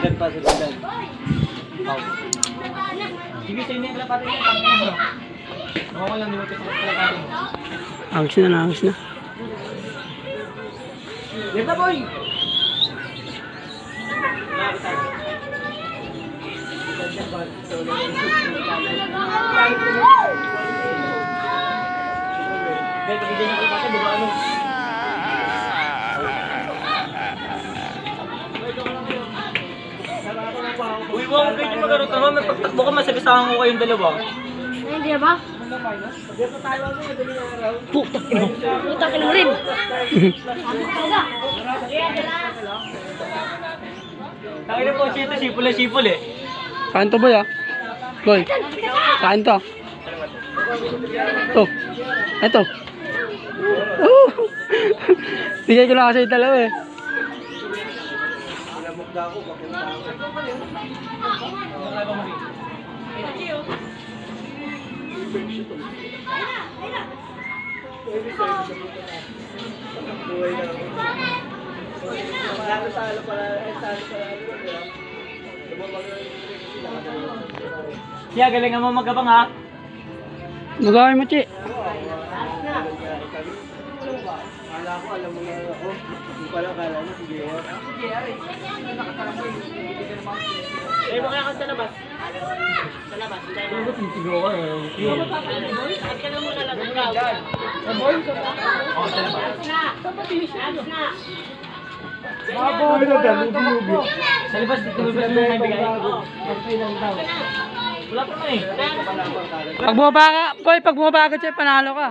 Dagdag pa sa dagdag. Sige, sa inyo yung kalapatin niya. Ako lang niwag sa kalapatin. Angis na, angis na. Lift na, boy! Uy, wag kayo magkaroon naman. May pagtakbo ka, masagasaan ko kayong dalawa. Hindi ba? Putak ino. Putak ino rin. Tayo na po, sipol eh. Kain to boy ah. Boy. Kain to. Ito. Ito. Bigay ko lang kasi yung dalawa eh. Siya, galingan mo magkabang ha. Magawin mo, Chi. Kala ko, alam mo na ako. Hindi pala kala mo, si JR. Si JR eh. Eh, makaya ka sa labas. Sa labas, sa labas. Ano ba tinitigo ka eh? At ka na muna lang ang gaw. Sa boy? Oo, sa labas. Baboy na dyan, ubi-ubi. Sa labas, tumibas mo na ibigay. Wala pa na eh. Pag bumaba ka, boy, pag bumaba ka, Chi, panalo ka.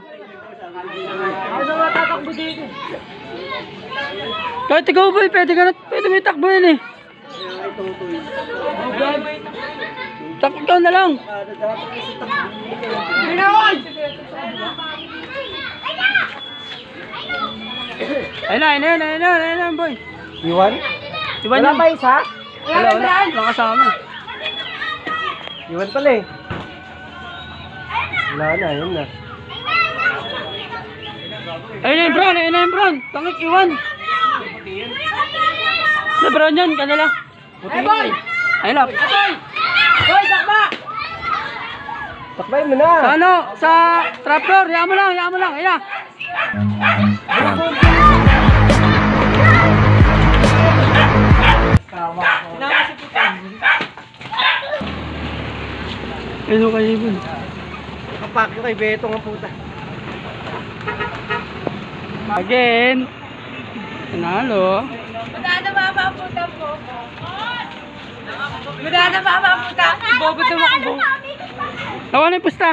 Ano nga tatakbo dito? Kahit ikaw boy, pwede may takbo yun eh. Ikaw na lang. Ayun na, boy. Iwan? Iwan Wala yun. pa isa? Wala kasama. Iwan pala eh. Wala na, yun na. Ayun na yung brown. Tangik, iwan. Sa brown yan, kanila. Ay, boy! Ayun na. Boy, takba! Takbay mo na! Sa ano? Sa trapdoor. Hayaan mo lang. Ayun na. Ano kayo ibon? Kapak ko kay Beto nga puta. Again. Panalo. Madana mamaputa. Bobo tumakbo. Tawa na yung pusta.